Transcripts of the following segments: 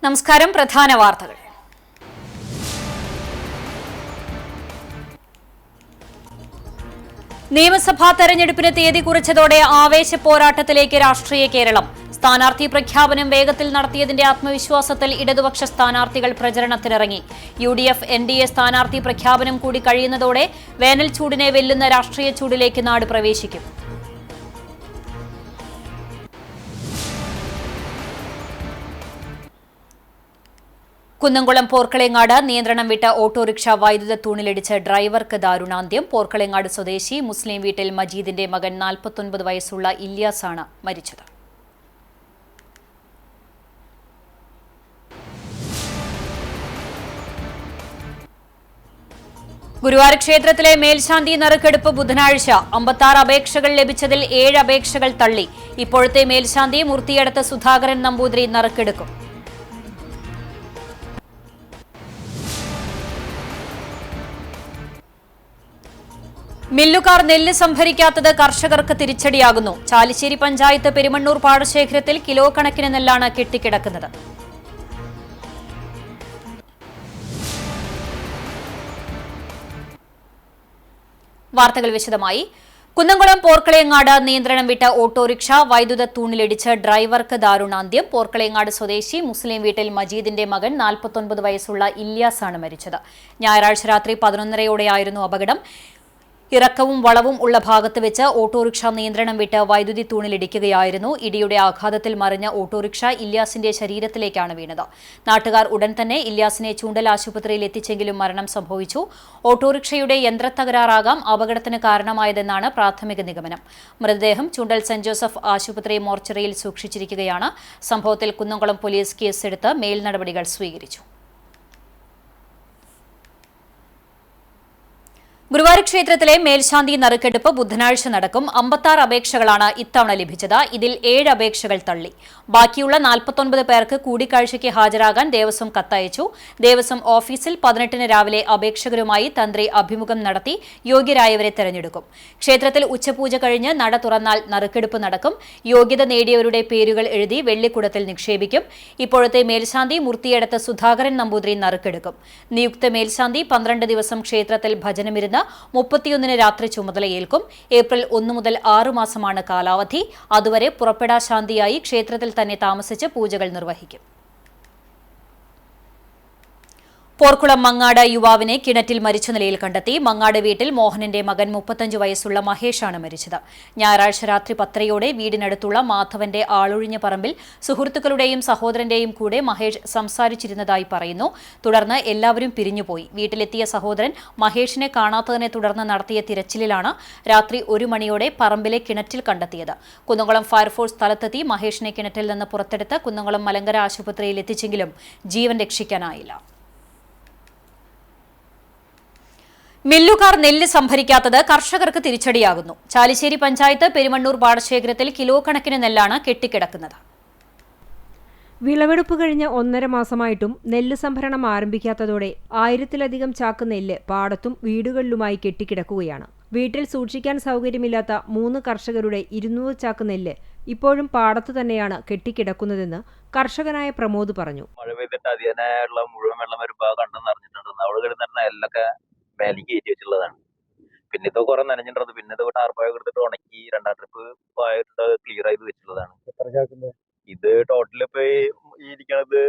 നമസ്കാരം. പ്രധാന വാർത്തകൾ. നിയമസഭാ തെരഞ്ഞെടുപ്പിന് തീയതി കുറിച്ചതോടെ ആവേശ പോരാട്ടത്തിലേക്ക് രാഷ്ട്രീയ കേരളം. സ്ഥാനാർത്ഥി പ്രഖ്യാപനം വേഗത്തിൽ നടത്തിയതിന്റെ ആത്മവിശ്വാസത്തിൽ ഇടതുപക്ഷ സ്ഥാനാർത്ഥികൾ പ്രചരണത്തിനിറങ്ങി. UDF NDA സ്ഥാനാർത്ഥി പ്രഖ്യാപനം കൂടി കഴിയുന്നതോടെ വേനൽ ചൂടിനെ വെല്ലുന്ന രാഷ്ട്രീയ ചൂടിലേക്ക് നാട് പ്രവേശിക്കും. കുന്നംകുളം പോർക്കളങ്ങാട് നിയന്ത്രണം വിട്ട ഓട്ടോറിക്ഷ വൈദ്യുത തൂണിലിടിച്ച് ഡ്രൈവർക്ക് ദാരുണാന്ത്യം. പോർക്കളങ്ങാട് സ്വദേശി മുസ്ലിം വീട്ടിൽ മജീദിന്റെ മകൻ 49 വയസ്സുള്ള ഇല്യാസാണ് മരിച്ചത്. ഗുരുവായൂർ ക്ഷേത്രത്തിലെ മേൽശാന്തി നറുക്കെടുപ്പ് ബുധനാഴ്ച. 56 അപേക്ഷകൾ ലഭിച്ചതിൽ 7 അപേക്ഷകൾ തള്ളി. ഇപ്പോഴത്തെ മേൽശാന്തി മൂർത്തിയടത്ത് സുധാകരൻ നമ്പൂതിരി നറുക്കെടുക്കും. മില്ലുകാർ നെല്ല് സംഭരിക്കാത്തത് കർഷകർക്ക് തിരിച്ചടിയാകുന്നു. ചാലിശ്ശേരി പഞ്ചായത്ത് പെരുമണ്ണൂർ പാടശേഖരത്തിൽ കിലോ കണക്കിന് നെല്ലാണ് കെട്ടിക്കിടക്കുന്നത്. വാർത്തകൾ വിശദമായി. കുന്നംകുളം പോർക്കളങ്ങാട് നിയന്ത്രണം വിട്ട ഓട്ടോറിക്ഷ വൈദ്യുത തൂണിലിടിച്ച് ഡ്രൈവർക്ക് ദാരുണാന്ത്യം. പോർക്കളങ്ങാട് സ്വദേശി മുസ്ലിം വീട്ടിൽ മജീദിന്റെ മകൻ 49 വയസ്സുള്ള ഇല്യാസാണ് മരിച്ചത്. ഞായറാഴ്ച രാത്രി 11:30യോടെയായിരുന്നു അപകടം. ഇറക്കവും വളവും ഉള്ള ഭാഗത്ത് വെച്ച് ഓട്ടോറിക്ഷ നിയന്ത്രണം വിട്ട് വൈദ്യുതി തൂണിലിടിക്കുകയായിരുന്നു. ഇടിയുടെ ആഘാതത്തിൽ മറിഞ്ഞ ഓട്ടോറിക്ഷ ഇല്യാസിന്റെ ശരീരത്തിലേക്കാണ് വീണത്. നാട്ടുകാർ ഉടൻ തന്നെ ഇല്യാസിനെ ചൂണ്ടൽ ആശുപത്രിയിൽ എത്തിച്ചെങ്കിലും മരണം സംഭവിച്ചു. ഓട്ടോറിക്ഷയുടെ യന്ത്രത്തകരാറാകാം അപകടത്തിന് കാരണമായതെന്നാണ് പ്രാഥമിക നിഗമനം. മൃതദേഹം ചൂണ്ടൽ സെന്റ് ജോസഫ് ആശുപത്രി മോർച്ചറിയിൽ സൂക്ഷിച്ചിരിക്കുകയാണ്. സംഭവത്തിൽ കുന്നംകുളം പോലീസ് കേസെടുത്ത് മേൽനടപടികൾ സ്വീകരിച്ചു. ഗുരുവായൂർ ക്ഷേത്രത്തിലെ മേൽശാന്തി നറുക്കെടുപ്പ് ബുധനാഴ്ച നടക്കും. 56 അപേക്ഷകളാണ് ഇത്തവണ ലഭിച്ചത്. ഇതിൽ 7 അപേക്ഷകൾ തള്ളി. ബാക്കിയുള്ള 49 പേർക്ക് കൂടിക്കാഴ്ചയ്ക്ക് ഹാജരാകാൻ ദേവസ്വം കത്തയച്ചു. ദേവസ്വം ഓഫീസിൽ 18-ന് രാവിലെ അപേക്ഷകരുമായി തന്ത്രി അഭിമുഖം നടത്തി യോഗ്യരായവരെ തെരഞ്ഞെടുക്കും. ക്ഷേത്രത്തിൽ ഉച്ചപൂജ കഴിഞ്ഞ് നട തുറന്നാൽ നറുക്കെടുപ്പ് നടക്കും. യോഗ്യത നേടിയവരുടെ പേരുകൾ എഴുതി വെള്ളിക്കുടത്തിൽ നിക്ഷേപിക്കും. ഇപ്പോഴത്തെ മേൽശാന്തി മൂർത്തിയടത്ത് സുധാകരൻ നമ്പൂതിരി നറുക്കെടുക്കും. നിയുക്ത മേൽശാന്തി 12 ദിവസം ക്ഷേത്രത്തിൽ ഭജനമിരുന്ന് 31-ന് രാത്രി ചുമതലയേൽക്കും. ഏപ്രിൽ 1 മുതൽ 6 മാസമാണ് കാലാവധി. അതുവരെ പുറപ്പെടാശാന്തിയായി ക്ഷേത്രത്തിൽ തന്നെ താമസിച്ച് പൂജകൾ നിർവഹിക്കും. പോർക്കുളം മങ്ങാട് യുവാവിനെ കിണറ്റിൽ മരിച്ച നിലയിൽ കണ്ടെത്തി. മങ്ങാട് വീട്ടിൽ മോഹനന്റെ മകൻ 35 വയസ്സുള്ള മഹേഷാണ് മരിച്ചത്. ഞായറാഴ്ച രാത്രി 10:30യോടെ വീടിനടുത്തുള്ള മാധവന്റെ ആളൊഴിഞ്ഞ പറമ്പിൽ സുഹൃത്തുക്കളുടെയും സഹോദരന്റെയും കൂടെ മഹേഷ് സംസാരിച്ചിരുന്നതായി പറയുന്നു. തുടർന്ന് എല്ലാവരും പിരിഞ്ഞുപോയി. വീട്ടിലെത്തിയ സഹോദരൻ മഹേഷിനെ കാണാത്തതിനെ തുടർന്ന് നടത്തിയ തിരച്ചിലിലാണ് രാത്രി 1 മണിയോടെ പറമ്പിലെ കിണറ്റിൽ കണ്ടെത്തിയത്. കുന്നംകുളം ഫയർഫോഴ്സ് സ്ഥലത്തെത്തി മഹേഷിനെ കിണറ്റിൽ നിന്ന് പുറത്തെടുത്ത് കുന്നംകുളം മലങ്കര ആശുപത്രിയിൽ എത്തിച്ചെങ്കിലും ജീവൻ രക്ഷിക്കാനായില്ല. മില്ലുകാർ നെല്ല് സംഭരിക്കാത്തത് കർഷകർക്ക് തിരിച്ചടിയാകുന്നു. ചാലിശ്ശേരി പഞ്ചായത്ത് പെരുമണ്ണൂർ പാടശേഖരത്തിൽ കിലോ കണക്കിന് നെല്ലാണ് കെട്ടിക്കിടക്കുന്നത്. വിളവെടുപ്പ് കഴിഞ്ഞ് 1.5 മാസമായിട്ടും നെല്ല് സംഭരണം ആരംഭിക്കാത്തതോടെ 1000-ലധികം ചാക്ക് നെല്ല് പാടത്തും വീടുകളിലുമായി കെട്ടിക്കിടക്കുകയാണ്. വീട്ടിൽ സൂക്ഷിക്കാൻ സൗകര്യമില്ലാത്ത 3 കർഷകരുടെ 200 ചാക്ക് നെല്ല് ഇപ്പോഴും പാടത്തു തന്നെയാണ് കെട്ടിക്കിടക്കുന്നതെന്ന് കർഷകനായ പ്രമോദ് പറഞ്ഞു. മഴ പെയ്തിട്ട് അതിനായുള്ള മുഴുവൻ വെള്ളം വരുമ്പോൾ കണ്ടെന്ന് അറിഞ്ഞിട്ടുണ്ട്. അവിടെ കിടന്നിരുന്ന എല്ലൊക്കെ വേലിക്ക് കയറ്റി വെച്ചിട്ടുള്ളതാണ്. പിന്നെ ഇത് കുറെ നനഞ്ഞിട്ടുണ്ട്. പിന്നെ ഇത് ടാർപ്പായ എടുത്തിട്ട് ഉണക്കി 2ാം ട്രിപ്പ് പായിട്ട് ക്ലിയർ ചെയ്ത് വെച്ചിട്ടുള്ളതാണ്. ഇത് ടോട്ടൽ ഇപ്പൊ ഈ ഇരിക്കണത്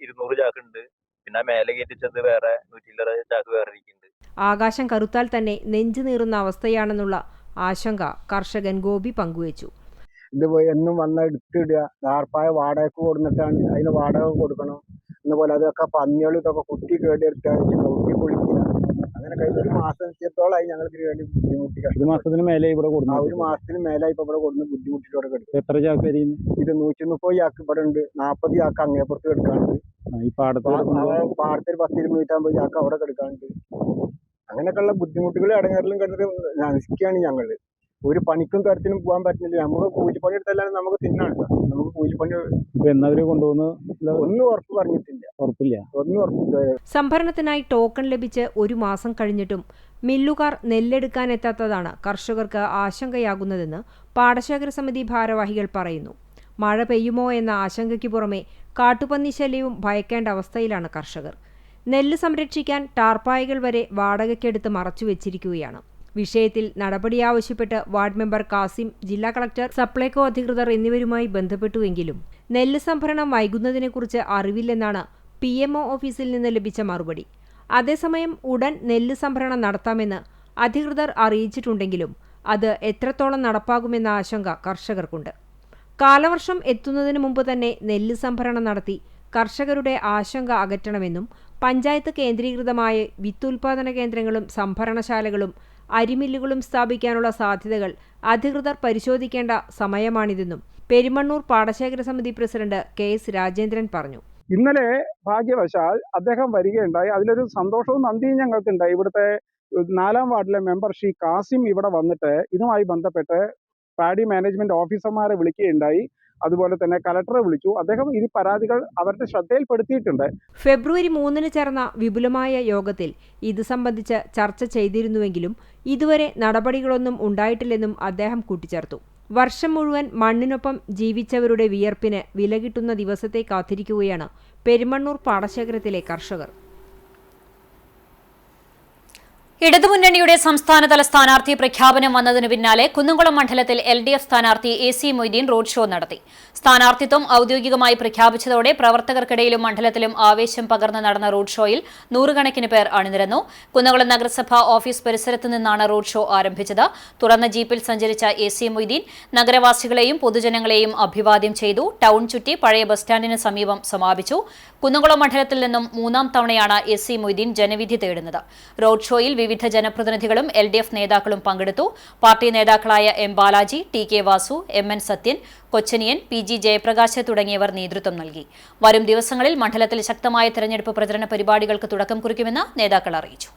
200 ചാക്ക് ഉണ്ട്. പിന്നെ മേലെ കയറ്റിച്ചത് വേറെ 100 ചാക്ക് വേറെ ഇരിക്കുന്നുണ്ട്. ആകാശം കറുത്താൽ തന്നെ നെഞ്ചു നീറുന്ന അവസ്ഥയാണെന്നുള്ള ആശങ്ക കർഷകൻ ഗോപി പങ്കുവച്ചു. ഇത് എന്നും വന്ന് എടുത്തിടുക, ടാർപ്പായ വാടകയ്ക്ക് കൊടുത്തിട്ടാണ് അതിന് വാടക കൊടുക്കണം. എന്നപോലെ അതൊക്കെ പന്നികൾ ഇതൊക്കെ കുത്തി കേടെടുത്ത് നോക്കി പൊളിക്കുക. അങ്ങനെ കഴിഞ്ഞ 1 മാസത്തോളമായി ഞങ്ങൾക്ക് വേണ്ടി ബുദ്ധിമുട്ടി. 1 മാസത്തിന് മേലെ ഇവിടെ കൊടുക്കും. 1 മാസത്തിന് മേലായി ഇപ്പൊ ഇവിടെ കൊടുന്ന് ബുദ്ധിമുട്ടിട്ട് കിടക്കും. എത്ര ചാക്ക് അരി? ഇത് 130 ചാക്ക് ഇവിടെ ഉണ്ട്. 40 ചാക്ക് അങ്ങേപ്പുറത്ത് എടുക്കാനുണ്ട്. ഈ പാടത്ത് പാടത്തിൽ 10-250 ചാക്ക് അവിടെ എടുക്കാനുണ്ട്. അങ്ങനെയൊക്കെയുള്ള ബുദ്ധിമുട്ടുകളും ഇടങ്ങേറിലും കിടന്നിട്ട് നശിക്കുകയാണ് ഞങ്ങള്. ഒരു പണിക്കും തരത്തിനും പോകാൻ പറ്റുന്നില്ല. നമുക്ക് കൂലിപ്പണി എടുത്തല്ലാതെ നമുക്ക് തിന്നാണ്. നമുക്ക് കൂലിപ്പണി എന്നവര് കൊണ്ടുവന്ന് ഒന്നും ഉറപ്പ് പറഞ്ഞിട്ടില്ല. ഒന്നും ഉറപ്പില്ല. സംഭരണത്തിനായി ടോക്കൺ ലഭിച്ച് 1 മാസം കഴിഞ്ഞിട്ടും മില്ലുകാർ നെല്ലെടുക്കാനെത്താത്തതാണ് കർഷകർക്ക് ആശങ്കയാകുന്നതെന്ന് പാടശേഖര സമിതി ഭാരവാഹികൾ പറയുന്നു. മഴ പെയ്യുമോ എന്ന ആശങ്കയ്ക്ക് പുറമെ കാട്ടുപന്നി ശല്യവും ഭയക്കേണ്ട അവസ്ഥയിലാണ് കർഷകർ. നെല്ല് സംരക്ഷിക്കാൻ ടാർപ്പായകൾ വരെ വാടകയ്ക്കെടുത്ത് മറച്ചുവെച്ചിരിക്കുകയാണ്. വിഷയത്തിൽ നടപടി ആവശ്യപ്പെട്ട് വാർഡ് മെമ്പർ കാസിം, ജില്ലാ കളക്ടർ, സപ്ലൈകോ അധികൃതർ എന്നിവരുമായി ബന്ധപ്പെട്ടുവെങ്കിലും നെല്ല് സംഭരണം വൈകുന്നതിനെക്കുറിച്ച് അറിവില്ലെന്നാണ് PMO ഓഫീസിൽ നിന്ന് ലഭിച്ച മറുപടി. അതേസമയം ഉടൻ നെല്ല് സംഭരണം നടത്താമെന്ന് അധികൃതർ അറിയിച്ചിട്ടുണ്ടെങ്കിലും അത് എത്രത്തോളം നടപ്പാകുമെന്ന ആശങ്ക കർഷകർക്കുണ്ട്. കാലവർഷം എത്തുന്നതിന് മുമ്പ് തന്നെ നെല്ല് സംഭരണം നടത്തി കർഷകരുടെ ആശങ്ക അകറ്റണമെന്നും പഞ്ചായത്ത് കേന്ദ്രീകൃതമായ വിത്തുൽപാദന കേന്ദ്രങ്ങളും സംഭരണശാലകളും അരിമില്ലുകളും സ്ഥാപിക്കാനുള്ള സാധ്യതകൾ അധികൃതർ പരിശോധിക്കേണ്ട സമയമാണിതെന്നും പെരുമണ്ണൂർ പാടശേഖര സമിതി പ്രസിഡന്റ് KS രാജേന്ദ്രൻ പറഞ്ഞു. ഇന്നലെ ഭാഗ്യവശാൽ അദ്ദേഹം വരികയുണ്ടായി. അതിലൊരു സന്തോഷവും നന്ദിയും ഞങ്ങൾക്കുണ്ടായി. ഇവിടുത്തെ 4-ാം വാർഡിലെ മെമ്പർ ശ്രീ കാസിം ഇവിടെ വന്നിട്ട് ഇതുമായി ബന്ധപ്പെട്ട് പാഡി മാനേജ്മെന്റ് ഓഫീസർമാരെ വിളിക്കുകയുണ്ടായി. അതുപോലെ തന്നെ കലക്ടറെ വിളിച്ചു. അദ്ദേഹം ഈ പരാതികൾ അവരുടെ ശ്രദ്ധയിൽപ്പെടുത്തിയിട്ടുണ്ട്. ഫെബ്രുവരി 3-ന് ചേർന്ന വിപുലമായ യോഗത്തിൽ ഇത് സംബന്ധിച്ച് ചർച്ച ചെയ്തിരുന്നുവെങ്കിലും ഇതുവരെ നടപടികളൊന്നും ഉണ്ടായിട്ടില്ലെന്നും അദ്ദേഹം കൂട്ടിച്ചേർത്തു. വർഷം മുഴുവൻ മണ്ണിനൊപ്പം ജീവിച്ചവരുടെ വിയർപ്പിന് വില കിട്ടുന്ന ദിവസത്തെ കാത്തിരിക്കുകയാണ് പെരുമണ്ണൂർ പാടശേഖരത്തിലെ കർഷകർ. ഇടതുമുന്നണിയുടെ സംസ്ഥാനതല സ്ഥാനാർത്ഥി പ്രഖ്യാപനം വന്നതിനു പിന്നാലെ കുന്നംകുളം മണ്ഡലത്തിൽ LDF സ്ഥാനാർത്ഥി AC മൊയ്തീൻ റോഡ് ഷോ നടത്തി. സ്ഥാനാർത്ഥിത്വം ഔദ്യോഗികമായി പ്രഖ്യാപിച്ചതോടെ പ്രവർത്തകർക്കിടയിലും മണ്ഡലത്തിലും ആവേശം പകർന്ന് നടന്ന റോഡ് ഷോയിൽ നൂറുകണക്കിന് പേർ അണിനിരന്നു. കുന്നംകുളം നഗരസഭാ ഓഫീസ് പരിസരത്ത് നിന്നാണ് റോഡ് ഷോ ആരംഭിച്ചത്. തുടർന്ന് ജീപ്പിൽ സഞ്ചരിച്ച AC മൊയ്തീൻ നഗരവാസികളെയും പൊതുജനങ്ങളെയും അഭിവാദ്യം ചെയ്തു. ടൗൺ ചുറ്റി പഴയ ബസ് സ്റ്റാൻഡിന് സമീപം സമാപിച്ചു. കുന്നംകുളം മണ്ഡലത്തിൽ നിന്നും 3-ാം തവണയാണ് AC മൊയ്തീൻ ജനവിധി തേടുന്നത്. റോഡ് ഷോയിൽ വിവിധ ജനപ്രതിനിധികളും LDF നേതാക്കളും പങ്കെടുത്തു. പാർട്ടി നേതാക്കളായ M Balaji, TK Vasu, MN Sathyan, Kochaniyan, PG Jayaprakash തുടങ്ങിയവർ നേതൃത്വം നൽകി. വരും ദിവസങ്ങളിൽ മണ്ഡലത്തിൽ ശക്തമായ തെരഞ്ഞെടുപ്പ് പ്രചരണ പരിപാടികൾക്ക് തുടക്കം കുറിക്കുമെന്ന് നേതാക്കൾ അറിയിച്ചു.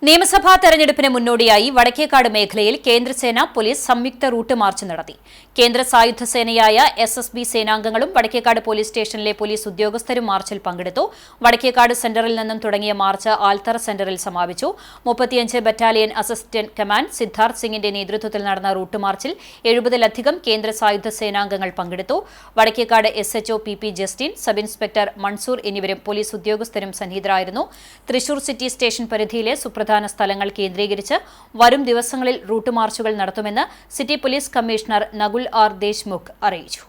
നിയമസഭാ തെരഞ്ഞെടുപ്പിന് മുന്നോടിയായി വടക്കേക്കാട് മേഖലയിൽ കേന്ദ്രസേന, പോലീസ് സംയുക്ത റൂട്ട് മാർച്ച് നടത്തി. കേന്ദ്ര സായുധ സേനയായ SSB സേനാംഗങ്ങളും വടക്കേക്കാട് പോലീസ് സ്റ്റേഷനിലെ പോലീസ് ഉദ്യോഗസ്ഥരും മാർച്ചിൽ പങ്കെടുത്തു. വടക്കേക്കാട് സെന്ററിൽ നിന്നും തുടങ്ങിയ മാർച്ച് ആൽത്തറ സെന്ററിൽ സമാപിച്ചു. 35 ബറ്റാലിയൻ അസിസ്റ്റന്റ് കമാൻഡ് സിദ്ധാർത്ഥ് സിംഗിന്റെ നേതൃത്വത്തിൽ നടന്ന റൂട്ട് മാർച്ചിൽ 70-ലധികം കേന്ദ്ര സായുധ സേനാംഗങ്ങൾ പങ്കെടുത്തു. Vadakkekad SHO PP Justin, sub inspector Mansoor എന്നിവരും പോലീസ് ഉദ്യോഗസ്ഥരും സന്നിഹിതരായിരുന്നു. തൃശൂർ സിറ്റി സ്റ്റേഷൻ പരിധിയിലെ സുപ്രധാന സ്ഥലങ്ങൾ കേന്ദ്രീകരിച്ച് വരും ദിവസങ്ങളിൽ റൂട്ട് മാർച്ചുകൾ നടത്തുമെന്ന് city police commissioner Nakul R Deshmukh അറിയിച്ചു.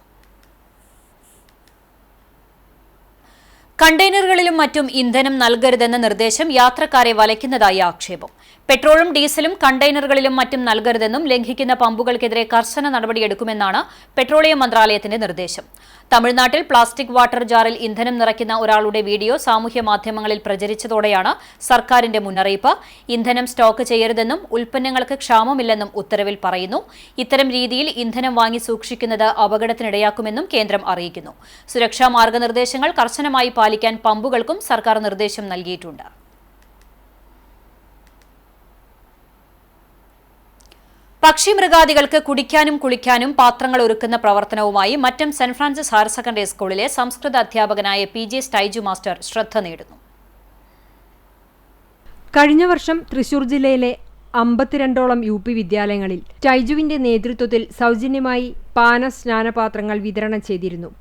കണ്ടെയ്നറുകളിലും മറ്റും ഇന്ധനം നൽകരുതെന്ന നിർദ്ദേശം യാത്രക്കാരെ വലയ്ക്കുന്നതായി ആക്ഷേപം. പെട്രോളും ഡീസലും കണ്ടെയ്നറുകളിലും മറ്റും നൽകരുതെന്നും ലംഘിക്കുന്ന പമ്പുകൾക്കെതിരെ കർശന നടപടിയെടുക്കുമെന്നാണ് പെട്രോളിയം മന്ത്രാലയത്തിന്റെ നിർദ്ദേശം. തമിഴ്നാട്ടിൽ പ്ലാസ്റ്റിക് വാട്ടർ ജാറിൽ ഇന്ധനം നിറയ്ക്കുന്ന ഒരാളുടെ വീഡിയോ സാമൂഹ്യ മാധ്യമങ്ങളിൽ പ്രചരിച്ചതോടെയാണ് സർക്കാരിന്റെ മുന്നറിയിപ്പ്. ഇന്ധനം സ്റ്റോക്ക് ചെയ്യരുതെന്നും ഉൽപ്പന്നങ്ങൾക്ക് ക്ഷാമമില്ലെന്നും ഉത്തരവിൽ പറയുന്നു. ഇത്തരം രീതിയിൽ ഇന്ധനം വാങ്ങി സൂക്ഷിക്കുന്നത് അപകടത്തിനിടയാക്കുമെന്നും കേന്ദ്രം അറിയിക്കുന്നു. സുരക്ഷാ മാർഗനിർദ്ദേശങ്ങൾ കർശനമായി പാലിക്കാൻ പമ്പുകൾക്കും സർക്കാർ നിർദ്ദേശം നൽകിയിട്ടുണ്ട്. പക്ഷിമൃഗാദികൾക്ക് കുടിക്കാനും കുളിക്കാനും പാത്രങ്ങൾ ഒരുക്കുന്ന പ്രവർത്തനവുമായി Mattom saint Francis higher secondary സ്കൂളിലെ സംസ്കൃത അധ്യാപകനായ PJ സ്റ്റൈജു മാസ്റ്റർ ശ്രദ്ധ നേടുന്നു. കഴിഞ്ഞ വർഷം തൃശൂർ ജില്ലയിലെ 52ഓളം UP വിദ്യാലയങ്ങളിൽ സ്റ്റൈജുവിന്റെ നേതൃത്വത്തിൽ സൗജന്യമായി പാന സ്നാനപാത്രങ്ങൾ വിതരണം ചെയ്തിരുന്നു.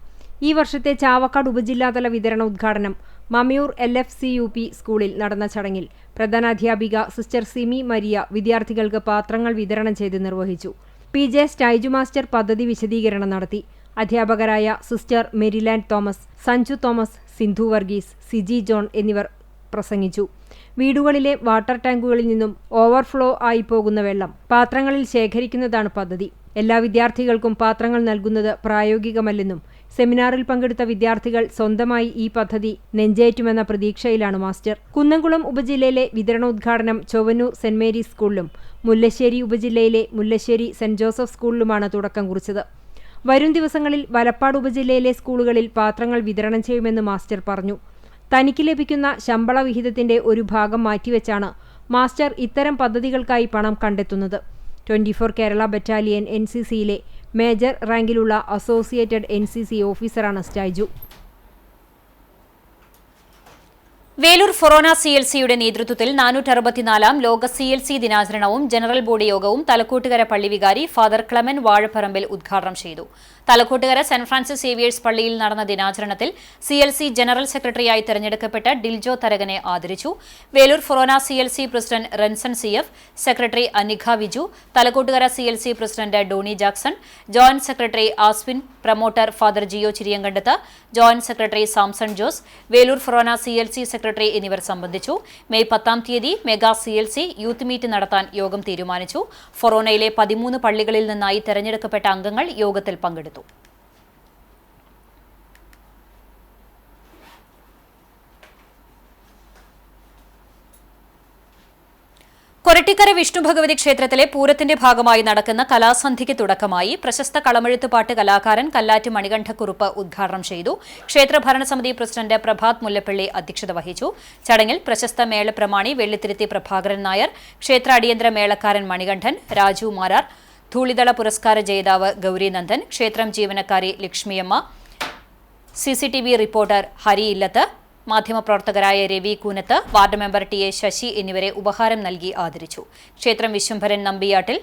ഈ വർഷത്തെ ചാവക്കാട് ഉപജില്ലാതല വിതരണ ഉദ്ഘാടനം മമിയൂർ LFC UP സ്കൂളിൽ നടന്ന ചടങ്ങിൽ പ്രധാനാധ്യാപിക സിസ്റ്റർ സിമി മരിയ വിദ്യാർത്ഥികൾക്ക് പാത്രങ്ങൾ വിതരണം ചെയ്ത് നിർവഹിച്ചു. PJ സ്റ്റൈജു മാസ്റ്റർ പദ്ധതി വിശദീകരണം നടത്തി. അധ്യാപകരായ sister Meriland Thomas, Sanju Thomas, Sindhu Varghese, Siji John എന്നിവർ പ്രസംഗിച്ചു. വീടുകളിലെ വാട്ടർ ടാങ്കുകളിൽ നിന്നും ഓവർഫ്ലോ ആയി പോകുന്ന വെള്ളം പാത്രങ്ങളിൽ ശേഖരിക്കുന്നതാണ് പദ്ധതി. എല്ലാ വിദ്യാർത്ഥികൾക്കും പാത്രങ്ങൾ നൽകുന്നത് പ്രായോഗികമല്ലെന്നും സെമിനാറിൽ പങ്കെടുത്ത വിദ്യാർത്ഥികൾ സ്വന്തമായി ഈ പദ്ധതി നെഞ്ചേറ്റുമെന്ന പ്രതീക്ഷയിലാണ് മാസ്റ്റർ. കുന്നംകുളം ഉപജില്ലയിലെ വിതരണോദ്ഘാടനം ചൊവ്വന്നൂർ സെന്റ് മേരീസ് സ്കൂളിലും മുല്ലശ്ശേരി ഉപജില്ലയിലെ മുല്ലശ്ശേരി സെന്റ് ജോസഫ് സ്കൂളിലുമാണ് തുടക്കം കുറിച്ചത്. വരും ദിവസങ്ങളിൽ വലപ്പാട് ഉപജില്ലയിലെ സ്കൂളുകളിൽ പാത്രങ്ങൾ വിതരണം ചെയ്യുമെന്ന് മാസ്റ്റർ പറഞ്ഞു. തനിക്ക് ലഭിക്കുന്ന ശമ്പള വിഹിതത്തിന്റെ ഒരു ഭാഗം മാറ്റിവെച്ചാണ് മാസ്റ്റർ ഇത്തരം പദ്ധതികൾക്കായി പണം കണ്ടെത്തുന്നത്. 24 കേരള ബറ്റാലിയൻ NCCയിലെ മേജർ റാങ്കിലുള്ള അസോസിയേറ്റഡ് NCC ഓഫീസറാണ് സ്റ്റൈജു. വേലൂർ ഫൊറോന CLCയുടെ നേതൃത്വത്തിൽ 464-ാം ലോക CLC ദിനാചരണവും ജനറൽ ബോഡി യോഗവും തലക്കോട്ടുകര പള്ളി വികാരി ഫാദർ ക്ലെമൻ വാഴപ്പറമ്പിൽ ഉദ്ഘാടനം ചെയ്തു. തലക്കോട്ടുകര സെന്റ് ഫ്രാൻസിസ് സേവിയേഴ്സ് പള്ളിയിൽ നടന്ന ദിനാചരണത്തിൽ CLC ജനറൽ സെക്രട്ടറിയായി തെരഞ്ഞെടുക്കപ്പെട്ട ഡിൽജോ തരകനെ ആദരിച്ചു. Velur forane CLC president Ranson CF, secretary Anikha Viju, Thalakottukara CLC president Doni Jackson, joint secretary Aswin, promoter father Jio Chiriyankandath, joint secretary Samson Jose, Velur forane CLC secretary എന്നിവർ സംബന്ധിച്ചു. മെയ് 10-ാം തീയതി മെഗാ CLC യൂത്ത് മീറ്റ് നടത്താൻ യോഗം തീരുമാനിച്ചു. ഫൊറോനയിലെ 13 പള്ളികളിൽ നിന്നായി തെരഞ്ഞെടുക്കപ്പെട്ട അംഗങ്ങൾ യോഗത്തിൽ പങ്കെടുത്തു. കൊരട്ടിക്കര വിഷ്ണു ഭഗവതി ക്ഷേത്രത്തിലെ പൂരത്തിന്റെ ഭാഗമായി നടക്കുന്ന കലാസന്ധ്യയ്ക്ക് തുടക്കമായി. പ്രശസ്ത കളമെഴുത്തുപാട്ട് കലാകാരൻ കല്ലാറ്റ് മണികണ്ഠക്കുറുപ്പ് ഉദ്ഘാടനം ചെയ്തു. ക്ഷേത്ര ഭരണസമിതി പ്രസിഡന്റ് പ്രഭാത് മുല്ലപ്പള്ളി അധ്യക്ഷത വഹിച്ചു. ചടങ്ങിൽ പ്രശസ്ത മേളപ്രമാണി വെള്ളിത്തിരുത്തി പ്രഭാകരൻ നായർ, ക്ഷേത്ര അടിയന്തര മേളക്കാരൻ മണികണ്ഠൻ, രാജു മാരാർ, ധൂളിതള പുരസ്കാര ജേതാവ് ഗൌരിനന്ദൻ, ക്ഷേത്രം ജീവനക്കാരി ലക്ഷ്മിയമ്മ, CCTV റിപ്പോർട്ടർ ഹരി ഇല്ലത്ത്, മാധ്യമപ്രവർത്തകരായ Ravi Koonath, ward member TA Sasi എന്നിവരെ ഉപഹാരം നൽകി ആദരിച്ചു. ക്ഷേത്രം വിശ്വംഭരൻ നമ്പിയാട്ടിൽ,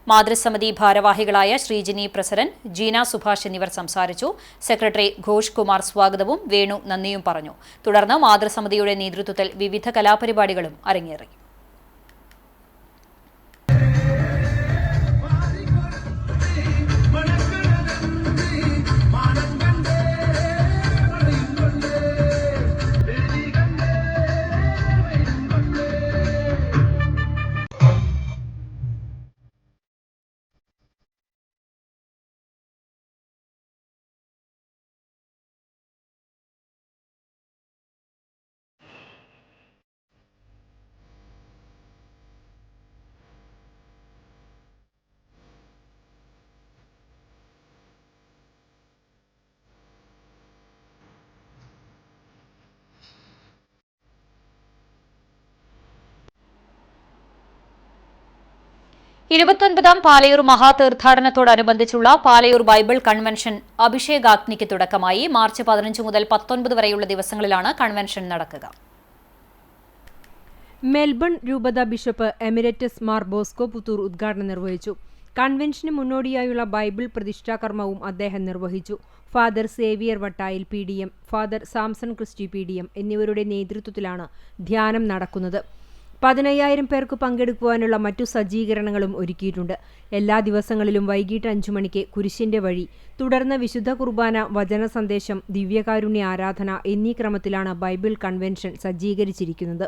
മാതൃസമിതി ഭാരവാഹികളായ ശ്രീജിനി പ്രസരൻ, ജീന സുഭാഷ് എന്നിവർ സംസാരിച്ചു. സെക്രട്ടറി ഘോഷ് കുമാർ സ്വാഗതവും വേണു നന്ദിയും പറഞ്ഞു. തുടർന്ന് മാതൃസമിതിയുടെ നേതൃത്വത്തിൽ വിവിധ കലാപരിപാടികളും അരങ്ങേറി. ഇരുപത്തൊൻപതാം പാലയൂർ മഹാതീർത്ഥാടനത്തോടനുബന്ധിച്ചുള്ള പാലയൂർ ബൈബിൾ കൺവെൻഷൻ അഭിഷേകാഗ്നിക്ക് തുടക്കമായി. മാർച്ച് 15 മുതൽ 19 വരെയുള്ള ദിവസങ്ങളിലാണ് കൺവെൻഷൻ നടക്കുക. മെൽബൺ രൂപത bishop emeritus Mar Bosco Puthur ഉദ്ഘാടനം നിർവഹിച്ചു. കൺവെൻഷന് മുന്നോടിയായുള്ള ബൈബിൾ പ്രതിഷ്ഠാകർമ്മവും അദ്ദേഹം നിർവഹിച്ചു. Father Xavier Vattayil PDM, father Samson Christy PDM എന്നിവരുടെ നേതൃത്വത്തിലാണ് ധ്യാനം നടക്കുന്നത്. 15,000 പേർക്ക് പങ്കെടുക്കുവാനുള്ള മറ്റു സജ്ജീകരണങ്ങളും ഒരുക്കിയിട്ടുണ്ട്. എല്ലാ ദിവസങ്ങളിലും വൈകിട്ട് 5 മണിക്ക് കുരിശിന്റെ വഴി, തുടർന്ന് വിശുദ്ധ കുർബാന, വചന സന്ദേശം, ദിവ്യകാരുണ്യ ആരാധന എന്നീ ക്രമത്തിലാണ് ബൈബിൾ കൺവെൻഷൻ സജ്ജീകരിച്ചിരിക്കുന്നത്.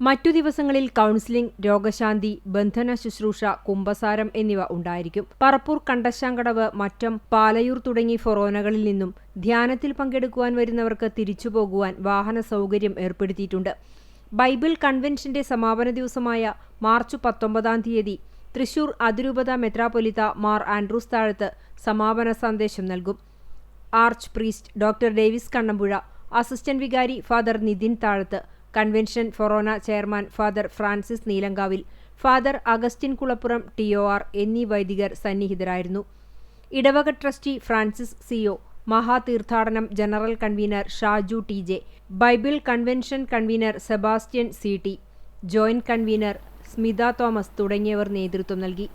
മറ്റു ദിവസങ്ങളിൽ കൗൺസിലിംഗ്, രോഗശാന്തി, ബന്ധന ശുശ്രൂഷ, കുമ്പസാരം എന്നിവ ഉണ്ടായിരിക്കും. പറപ്പൂർ, കണ്ടശാങ്കടവ്, മറ്റം, പാലയൂർ തുടങ്ങി ഫൊറോനകളിൽ നിന്നും ധ്യാനത്തിൽ പങ്കെടുക്കുവാൻ വരുന്നവർക്ക് തിരിച്ചുപോകുവാൻ വാഹന സൗകര്യം ഏർപ്പെടുത്തിയിട്ടുണ്ട്. ബൈബിൾ കൺവെൻഷന്റെ സമാപന ദിവസമായ മാർച്ച് 19-ാം തീയതി തൃശൂർ അതിരൂപത മെത്രാപ്പൊലിത്ത മാർ ആൻഡ്രൂസ് താഴത്ത് സമാപന സന്ദേശം നൽകും. Arch priest doctor Davis Kannampuzha, assistant വികാരി father Nithin Thazhath, convention forane chairman father Francis Neelankavil, father Augustine Kulappuram TOR എന്നീ വൈദികർ സന്നിഹിതരായിരുന്നു. ഇടവക ട്രസ്റ്റി ഫ്രാൻസിസ് CO, മഹാതീർത്ഥാടനം general convener Shaju TJ, Bible convention convener Sebastian CT, joint convener Smitha Thomas തുടങ്ങിയവർ നേതൃത്വം നൽകി.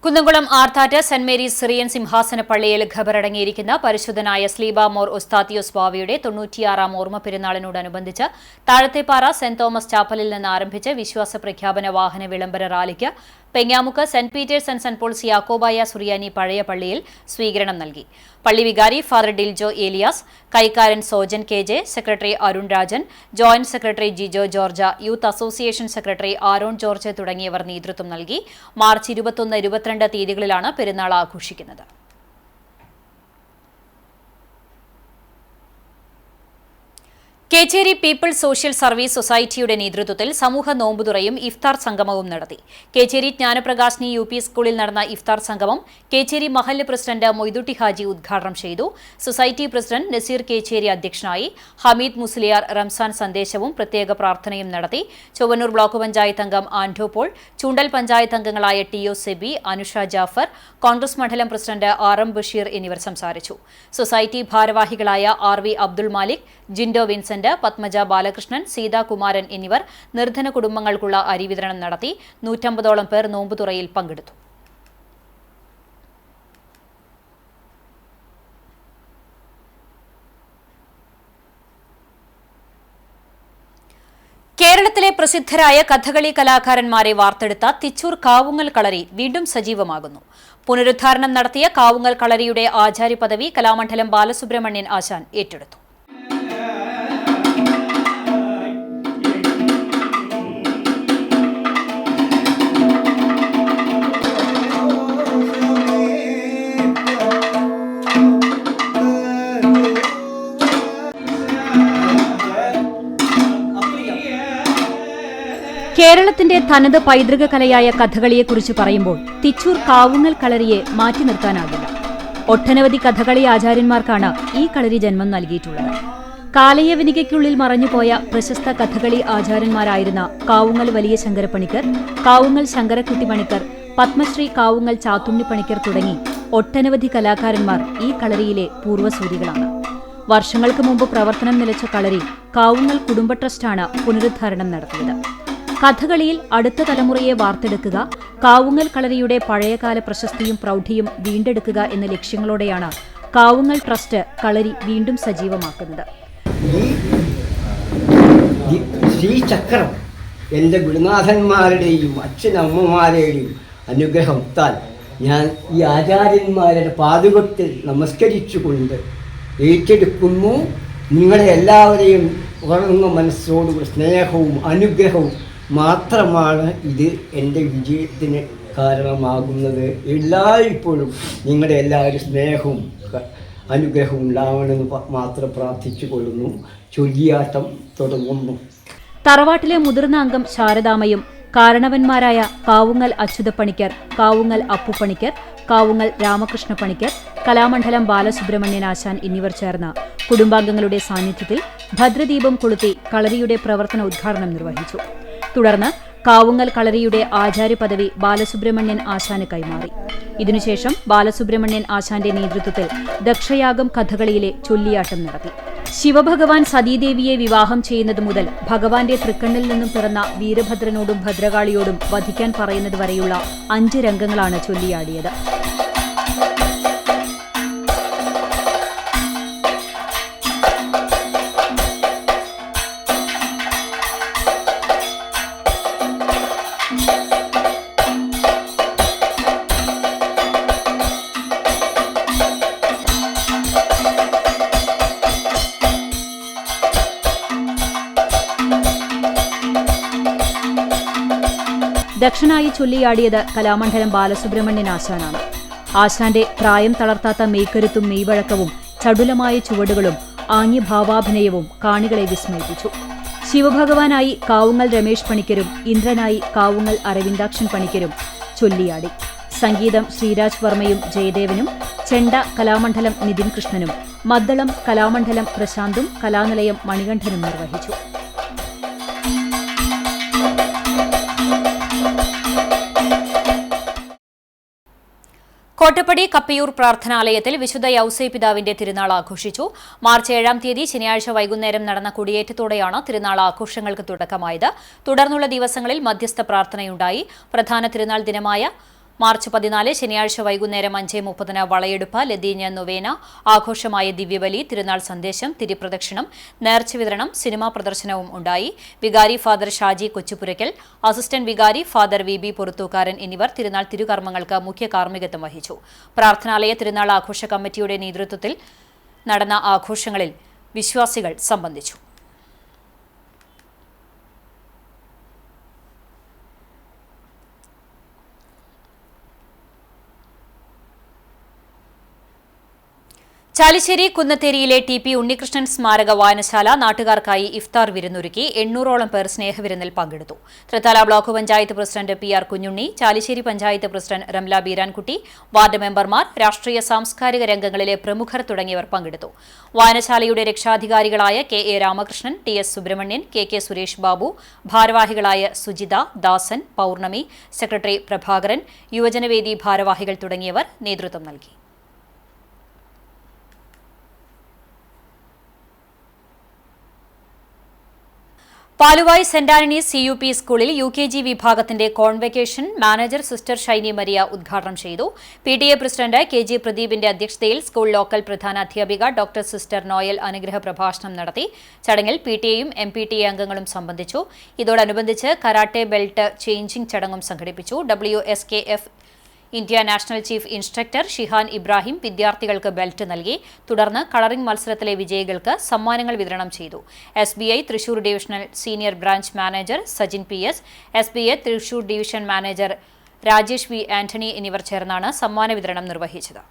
Kunnamkulam Arthat saint Mary's Syrian സിംഹാസന പള്ളിയിൽ ഖബറടങ്ങിയിരിക്കുന്ന പരിശുദ്ധനായ സ്ലീബ മോർ ഒസ്താത്തിയോസ് ബാവയുടെ 96-ാം ഓർമ്മ പെരുന്നാളിനോടനുബന്ധിച്ച് താഴത്തേപ്പാറ സെന്റ് തോമസ് ചാപ്പലിൽ നിന്ന് ആരംഭിച്ച് വിശ്വാസ പ്രഖ്യാപന വാഹന വിളംബര റാലിക്ക് Pengamuk saint Peter's and saint Paul's Yakobaya സുറിയാനി പഴയ പള്ളിയിൽ സ്വീകരണം നൽകി. പള്ളി വികാരി ഫാദർ ഡിൽജോ ഏലിയാസ്, കൈക്കാരൻ Sojan KJ, secretary Arun Rajan, joint secretary Jijo George, youth association secretary Aaron George തുടങ്ങിയവർ നേതൃത്വം നൽകി. മാർച്ച് 21-22 തീയതികളിലാണ് പെരുന്നാൾ ആഘോഷിക്കുന്നത്. കേച്ചേരി പീപ്പിൾസ് സോഷ്യൽ സർവീസ് സൊസൈറ്റിയുടെ നേതൃത്വത്തിൽ സമൂഹ നോമ്പുതുറയും ഇഫ്താർ സംഗമവും നടത്തി. കേച്ചേരി ജ്ഞാനപ്രകാശിനി UP സ്കൂളിൽ നടന്ന ഇഫ്താർ സംഗമം കേച്ചേരി മഹല്ല് പ്രസിഡന്റ് മൊയ്തുട്ടി ഹാജി ഉദ്ഘാടനം ചെയ്തു. സൊസൈറ്റി പ്രസിഡന്റ് നസീർ കേച്ചേരി അധ്യക്ഷനായി. ഹമീദ് മുസ്ലിയാർ റംസാൻ സന്ദേശവും പ്രത്യേക പ്രാർത്ഥനയും നടത്തി. ചൊവ്വന്നൂർ ബ്ലോക്ക് പഞ്ചായത്ത് അംഗം ആൻഡോ പോൾ, ചൂണ്ടൽ പഞ്ചായത്ത് അംഗങ്ങളായ TO സെബി, അനുഷ ജാഫർ, കോൺഗ്രസ് മണ്ഡലം പ്രസിഡന്റ് RM ബഷീർ എന്നിവർ സംസാരിച്ചു. സൊസൈറ്റി ഭാരവാഹികളായ RV അബ്ദുൾ മാലിക്, ജിൻഡോ വിൻസെന്റ്, പത്മജ ബാലകൃഷ്ണൻ, സീതാകുമാരൻ എന്നിവർ നിർധന കുടുംബങ്ങൾക്കുള്ള അരി വിതരണം നടത്തി. 150ഓളം പേർ നോമ്പുതുറയിൽ പങ്കെടുത്തു. കേരളത്തിലെ പ്രസിദ്ധരായ കഥകളി കലാകാരന്മാരെ വാർത്തെടുത്ത തിച്ചൂർ കാവുങ്ങൽ കളരി വീണ്ടും സജീവമാകുന്നു. പുനരുദ്ധാരണം നടത്തിയ കാവുങ്ങൽ കളരിയുടെ ആചാര്യ പദവി കലാമണ്ഡലം ബാലസുബ്രഹ്മണ്യൻ ആശാൻ ഏറ്റെടുത്തു. കേരളത്തിന്റെ തനത് പൈതൃക കലയായ കഥകളിയെക്കുറിച്ച് പറയുമ്പോൾ തിച്ചൂർ കാവുങ്ങൽ കളരിയെ മാറ്റി നിർത്താനാകില്ല. ഒട്ടനവധി കഥകളി ആചാര്യന്മാർക്കാണ് ഈ കളരി ജന്മം നൽകിയിട്ടുള്ളത്. കാലയവനികയ്ക്കുള്ളിൽ മറഞ്ഞുപോയ പ്രശസ്ത കഥകളി ആചാര്യന്മാരായിരുന്ന കാവുങ്ങൽ വലിയ ശങ്കരപ്പണിക്കർ, കാവുങ്ങൽ ശങ്കരക്കുട്ടി പണിക്കർ, പത്മശ്രീ കാവുങ്ങൽ ചാത്തുണ്ണി പണിക്കർ തുടങ്ങി ഒട്ടനവധി കലാകാരന്മാർ ഈ കളരിയിലെ പൂർവ്വസൂരികളാണ്. വർഷങ്ങൾക്ക് മുമ്പ് പ്രവർത്തനം നിലച്ച കളരി കാവുങ്ങൽ കുടുംബ ട്രസ്റ്റാണ് പുനരുദ്ധാരണം നടത്തിയത്. കഥകളിയിൽ അടുത്ത തലമുറയെ വാർത്തെടുക്കുക, കാവുങ്ങൽ കളരിയുടെ പഴയകാല പ്രശസ്തിയും പ്രൗഢിയും വീണ്ടെടുക്കുക എന്ന ലക്ഷ്യങ്ങളോടെയാണ് കാവുങ്ങൽ ട്രസ്റ്റ് കളരി വീണ്ടും സജീവമാക്കുന്നത്. ശ്രീചക്രം എൻ്റെ ഗുരുനാഥന്മാരുടെയും അച്ഛനമ്മമാരുടെയും അനുഗ്രഹത്താൽ ഞാൻ ഈ ആചാര്യന്മാരുടെ പാദുകത്തിൽ നമസ്കരിച്ചുകൊണ്ട് ഏറ്റെടുക്കുന്നു. നിങ്ങളെ എല്ലാവരെയും ഉറങ്ങുന്ന മനസ്സോടുകൂടി സ്നേഹവും അനുഗ്രഹവും മാത്രമാണ് ഇത് എൻ്റെ വിജയത്തിന് കാരണമാകുന്നത്. എല്ലായ്പ്പോഴും നിങ്ങളുടെ എല്ലാവരും സ്നേഹവും അനുഗ്രഹവും ഉണ്ടാവണമെന്ന് മാത്രം പ്രാർത്ഥിച്ചു കൊള്ളുന്നു. ചൊല്ലിയാട്ടം തുടങ്ങുന്നു. തറവാട്ടിലെ മുതിർന്ന അംഗം ശാരദാമ്മയും കാരണവന്മാരായ കാവുങ്ങൽ അച്യുതപ്പണിക്കർ, കാവുങ്ങൽ അപ്പുപണിക്കർ, കാവുങ്ങൽ രാമകൃഷ്ണ പണിക്കർ, കലാമണ്ഡലം ബാലസുബ്രഹ്മണ്യൻ ആശാൻ എന്നിവർ ചേർന്ന് കുടുംബാംഗങ്ങളുടെ സാന്നിധ്യത്തിൽ ഭദ്രദീപം കൊളുത്തി കളരിയുടെ പ്രവർത്തന ഉദ്ഘാടനം നിർവഹിച്ചു. തുടർന്ന് കാവുങ്ങൽ കളരിയുടെ ആചാര്യ പദവി ബാലസുബ്രഹ്മണ്യൻ ആശാന് കൈമാറി. ഇതിനുശേഷം ബാലസുബ്രഹ്മണ്യൻ ആശാന്റെ നേതൃത്വത്തിൽ ദക്ഷയാഗം കഥകളിയിലെ ചൊല്ലിയാട്ടം നടത്തി. ശിവഭഗവാൻ സതീദേവിയെ വിവാഹം ചെയ്യുന്നത് മുതൽ ഭഗവാന്റെ തൃക്കണ്ണിൽ നിന്നും പിറന്ന വീരഭദ്രനോടും ഭദ്രകാളിയോടും വധിക്കാൻ പറയുന്നത് വരെയുള്ള 5 രംഗങ്ങളാണ് ചൊല്ലിയാടിയത്. ദക്ഷനായി ചൊല്ലിയാടിയത് കലാമണ്ഡലം ബാലസുബ്രഹ്മണ്യൻ ആശാനാണ്. ആശാന്റെ പ്രായം തളർത്താത്ത മെയ്ക്കരുത്തും മെയ്വഴക്കവും ചടുലമായ ചുവടുകളും ആംഗ്യഭാവാഭിനയവും കാണികളെ വിസ്മയിപ്പിച്ചു. ശിവഭഗവാനായി കാവുങ്ങൽ രമേഷ് പണിക്കരും ഇന്ദ്രനായി കാവുങ്ങൽ അരവിന്ദാക്ഷൻ പണിക്കരും ചൊല്ലിയാടി. സംഗീതം ശ്രീരാജ് വർമ്മയും ജയദേവനും, ചെണ്ട കലാമണ്ഡലം നിതിൻ കൃഷ്ണനും, മദ്ദളം കലാമണ്ഡലം പ്രശാന്തും, കലാനിലയം മണികണ്ഠനും നിർവഹിച്ചു. കോട്ടപ്പടി കപ്പിയൂർ പ്രാർത്ഥനാലയത്തിൽ വിശുദ്ധ യൗസേ പിതാവിന്റെ തിരുനാൾ ആഘോഷിച്ചു. മാർച്ച് 7-ാം തീയതി ശനിയാഴ്ച വൈകുന്നേരം നടന്ന കൊടിയേറ്റത്തോടെയാണ് തിരുനാൾ ആഘോഷങ്ങൾക്ക് തുടക്കമായത്. തുടർന്നുള്ള ദിവസങ്ങളിൽ മധ്യസ്ഥ പ്രാർത്ഥനയുണ്ടായി. പ്രധാന തിരുനാൾ ദിനമായ മാർച്ച് 14 ശനിയാഴ്ച വൈകുന്നേരം 5:30 വളയെടുപ്പ്, ലതീഞ്ഞ നൊവേന, ആഘോഷമായ ദിവ്യബലി, തിരുനാൾ സന്ദേശം, തിരിപ്രദക്ഷിണം, നേർച്ച വിതരണം, സിനിമാ പ്രദർശനവും ഉണ്ടായി. വികാരി ഫാദർ ഷാജി കൊച്ചുപുരയ്ക്കൽ, അസിസ്റ്റന്റ് വികാരി ഫാദർ VB പൊറുത്തൂക്കാരൻ എന്നിവർ തിരുനാൾ തിരുകർമ്മങ്ങൾക്ക് മുഖ്യ കാർമ്മികത്വം വഹിച്ചു. പ്രാർത്ഥനാലയ തിരുനാൾ ആഘോഷ കമ്മിറ്റിയുടെ നേതൃത്വത്തിൽ നടന്ന ആഘോഷങ്ങളിൽ വിശ്വാസികൾ സംബന്ധിച്ചു. ചാലിശ്ശേരി കുന്നത്തേരിയിലെ TP ഉണ്ണികൃഷ്ണൻ സ്മാരക വായനശാല നാട്ടുകാർക്കായി ഇഫ്താർ വിരുന്നൊരുക്കി 800ഓളം പേർ സ്നേഹവിരുന്നിൽ പങ്കെടുത്തു. Thrithala block panchayat president PR Kunjunni, Chalissery panchayat president Ramla Beerankutty, ward മെമ്പർമാർ, രാഷ്ട്രീയ സാംസ്കാരിക രംഗങ്ങളിലെ പ്രമുഖർ തുടങ്ങിയവർ പങ്കെടുത്തു. വായനശാലയുടെ രക്ഷാധികാരികളായ KA Ramakrishnan, TS Subramanian, KK Suresh Babu, ഭാരവാഹികളായ സുജിത, ദാസൻ, പൌർണമി, സെക്രട്ടറി പ്രഭാകരൻ, യുവജനവേദി ഭാരവാഹികൾ തുടങ്ങിയവർ നേതൃത്വം നൽകി. പാലുവായ് സെന്റ് ആന്റണീസ് CUP സ്കൂളിൽ UKG വിഭാഗത്തിന്റെ convocation manager sister Shiny Maria ഉദ്ഘാടനം ചെയ്തു. PTA പ്രസിഡന്റ് KG പ്രദീപിന്റെ അധ്യക്ഷതയിൽ സ്കൂൾ ലോക്കൽ പ്രധാനാധ്യാപിക ഡോക്ടർ സിസ്റ്റർ നോയൽ അനുഗ്രഹ പ്രഭാഷണം നടത്തി. ചടങ്ങിൽ PTAയും MPTA അംഗങ്ങളും സംബന്ധിച്ചു. ഇതോടനുബന്ധിച്ച് കരാട്ടെ ബെൽറ്റ് ചേഞ്ചിംഗ് ചടങ്ങും സംഘടിപ്പിച്ചു. WSKF India national chief instructor Shihan Ibrahim വിദ്യാർത്ഥികൾക്ക് ബെൽറ്റ് നൽകി. തുടർന്ന് കളറിംഗ് മത്സരത്തിലെ വിജയികൾക്ക് സമ്മാനങ്ങൾ വിതരണം ചെയ്തു. SBI Thrissur divisional senior branch manager Sajin PS, SBA Thrissur division manager Rajesh V Antony എന്നിവർ ചേർന്നാണ് സമ്മാന വിതരണം നിർവഹിച്ചത്.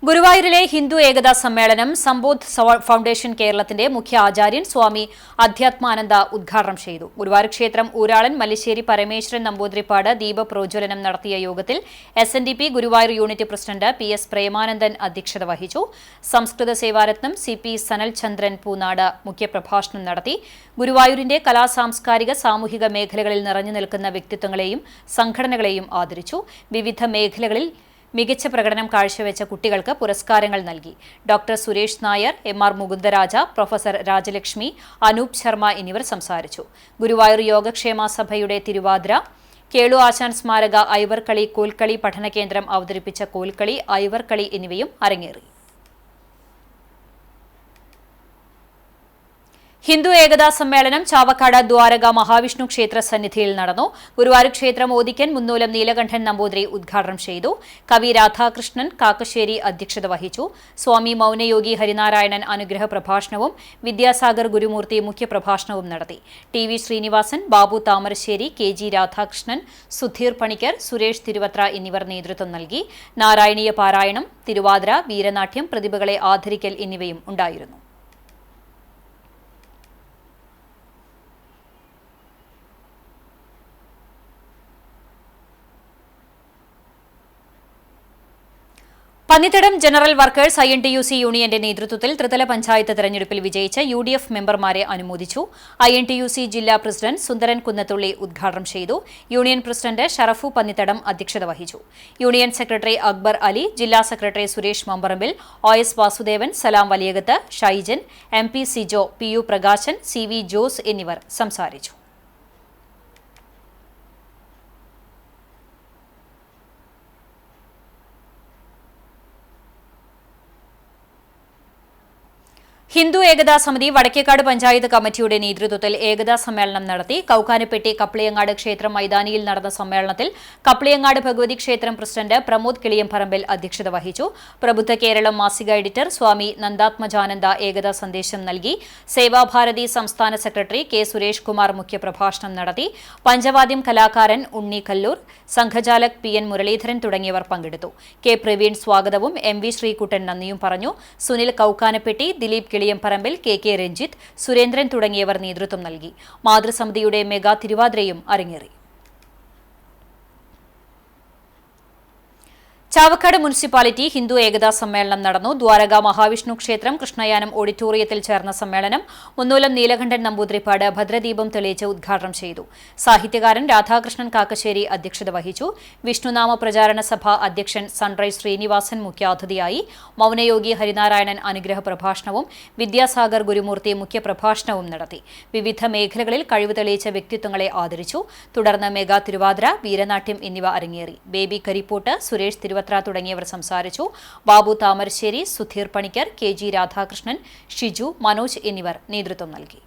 ഗുരുവായൂരിലെ ഹിന്ദു ഏകതാ സമ്മേളനം സംബോധ് ഫൗണ്ടേഷൻ കേരളത്തിന്റെ മുഖ്യ ആചാര്യൻ സ്വാമി അധ്യാത്മാനന്ദ ഉദ്ഘാടനം ചെയ്തു. ഗുരുവായൂർ ക്ഷേത്രം ഊരാളൻ മല്ലിശ്ശേരി പരമേശ്വരൻ നമ്പൂതിരിപ്പാട് ദീപപ്രോജ്വലനം നടത്തിയ യോഗത്തിൽ SNDP Guruvayur unit president PS Premanandan അധ്യക്ഷത വഹിച്ചു. സംസ്കൃത സേവാരത്നം CP സനൽ ചന്ദ്രൻ പൂനാട് മുഖ്യപ്രഭാഷണം നടത്തി. ഗുരുവായൂരിന്റെ കലാസാംസ്കാരിക സാമൂഹിക മേഖലകളിൽ നിറഞ്ഞു നിൽക്കുന്ന വ്യക്തിത്വങ്ങളെയും സംഘടനകളെയും ആദരിച്ചു. വിവിധ മേഖലകളിൽ മികച്ച പ്രകടനം കാഴ്ചവെച്ച കുട്ടികൾക്ക് പുരസ്കാരങ്ങൾ നൽകി. Doctor Suresh Nair, MR Mukundaraja, professor Rajalakshmi, Anoop Sharma എന്നിവർ സംസാരിച്ചു. ഗുരുവായൂർ യോഗക്ഷേമ സഭയുടെ തിരുവാതിര, കേളു ആശാൻ സ്മാരക ഐവർകളി കോൽക്കളി പഠന കേന്ദ്രം അവതരിപ്പിച്ച കോൽക്കളി, ഐവർകളി എന്നിവയും അരങ്ങേറി. ഹിന്ദു ഏകതാ സമ്മേളനം ചാവക്കാട് ദ്വാരക മഹാവിഷ്ണു ക്ഷേത്ര സന്നിധിയിൽ നടന്നു. ഗുരുവായൂർ ക്ഷേത്രം ഓദിക്കൻ മുന്നൂലം നീലകണ്ഠൻ നമ്പൂതിരി ഉദ്ഘാടനം ചെയ്തു. കവി രാധാകൃഷ്ണൻ കാക്കശ്ശേരി അധ്യക്ഷത വഹിച്ചു. സ്വാമി മൗനയോഗി ഹരിനാരായണൻ അനുഗ്രഹ പ്രഭാഷണവും വിദ്യാസാഗർ ഗുരുമൂർത്തി മുഖ്യപ്രഭാഷണവും നടത്തി. TV ശ്രീനിവാസൻ, ബാബു താമരശ്ശേരി, KG രാധാകൃഷ്ണൻ, സുധീർ പണിക്കർ, സുരേഷ് തിരുവത്ര എന്നിവർ നേതൃത്വം നൽകി. നാരായണീയ പാരായണം, തിരുവാതിര, വീരനാട്യം, പ്രതിഭകളെ ആദരിക്കൽ എന്നിവയും ഉണ്ടായിരുന്നു. പന്നിത്തടം ജനറൽ വർക്കേഴ്സ് INTUC യൂണിയന്റെ നേതൃത്വത്തിൽ ത്രിതല പഞ്ചായത്ത് തെരഞ്ഞെടുപ്പിൽ വിജയിച്ച UDF മെമ്പർമാരെ അനുമോദിച്ചു. INTUC ജില്ലാ പ്രസിഡന്റ് സുന്ദരൻ കുന്നത്തുള്ളി ഉദ്ഘാടനം ചെയ്തു. യൂണിയൻ പ്രസിഡന്റ് ഷറഫു പന്നിത്തടം അധ്യക്ഷത വഹിച്ചു. യൂണിയൻ സെക്രട്ടറി അക്ബർ അലി, ജില്ലാ secretary Suresh Mambarambil, OS Vasudevan, Salam Valiyakath, Shaijan, MP Sijo, PU Prakashan, CV Jose എന്നിവർ സംസാരിച്ചു. ഹിന്ദു ഏകതാ സമിതി വടക്കേക്കാട് പഞ്ചായത്ത് കമ്മിറ്റിയുടെ നേതൃത്വത്തിൽ ഏകതാ സമ്മേളനം നടത്തി. കൌക്കാനപ്പെട്ടി കപ്ലിയങ്ങാട് ക്ഷേത്രം മൈതാനിയിൽ നടന്ന സമ്മേളനത്തിൽ കപ്ലിയങ്ങാട് ഭഗവതി ക്ഷേത്രം പ്രസിഡന്റ് പ്രമോദ് കിളിയംപറമ്പിൽ അധ്യക്ഷത വഹിച്ചു. പ്രബുദ്ധ കേരളം മാസിക എഡിറ്റർ സ്വാമി നന്ദാത്മജാനന്ദ ഏകതാ സന്ദേശം നൽകി. സേവാഭാരതി സംസ്ഥാന സെക്രട്ടറി K സുരേഷ് കുമാർ മുഖ്യപ്രഭാഷണം നടത്തി. പഞ്ചവാദ്യം കലാകാരൻ ഉണ്ണി കല്ലൂർ, സംഘചാലക് PN മുരളീധരൻ തുടങ്ങിയവർ പങ്കെടുത്തു. K പ്രവീൺ സ്വാഗതവും MV ശ്രീകുട്ടൻ നന്ദിയും പറഞ്ഞു. സുനിൽ കൌക്കാനപ്പെട്ടി, ദിലീപ് കിളിയംപറമ്പിൽ, KK രഞ്ജിത്ത്, സുരേന്ദ്രൻ തുടങ്ങിയവർ നേതൃത്വം നൽകി. മാതൃസമിതിയുടെ മെഗാ തിരുവാതിരയും അരങ്ങേറി. ചാവക്കാട് മുനിസിപ്പാലിറ്റി ഹിന്ദു ഏകതാ സമ്മേളനം നടന്നു. ദ്വാരക മഹാവിഷ്ണു ക്ഷേത്രം കൃഷ്ണയാനം ഓഡിറ്റോറിയത്തിൽ ചേർന്ന സമ്മേളനം മുന്നൂലം നീലകണ്ഠൻ നമ്പൂതിരിപ്പാട് ഭദ്രദീപം തെളിയിച്ച് ഉദ്ഘാടനം ചെയ്തു. സാഹിത്യകാരൻ രാധാകൃഷ്ണൻ കാക്കശ്ശേരി അധ്യക്ഷത വഹിച്ചു. വിഷ്ണുനാമ പ്രചാരണ സഭ അധ്യക്ഷൻ സൺറൈസ് ശ്രീനിവാസൻ മുഖ്യാതിഥിയായി. മൗനയോഗി ഹരിനാരായണൻ അനുഗ്രഹ പ്രഭാഷണവും വിദ്യാസാഗർ ഗുരുമൂർത്തി മുഖ്യപ്രഭാഷണവും നടത്തി. വിവിധ മേഖലകളിൽ കഴിവ് തെളിയിച്ച വ്യക്തിത്വങ്ങളെ ആദരിച്ചു. തുടർന്ന് മെഗാ തിരുവാതിര, വീരനാട്യം എന്നിവ അരങ്ങേറി. ബേബി കരിപ്പൂട്ട്, സുരേഷ് തിരുവത്ര തുടങ്ങിയവർ സംസാരിച്ചു. ബാബു താമരശ്ശേരി, സുധീർ പണിക്കർ, KG രാധാകൃഷ്ണൻ, ഷിജു, മനോജ് എന്നിവർ നേതൃത്വം നൽകി.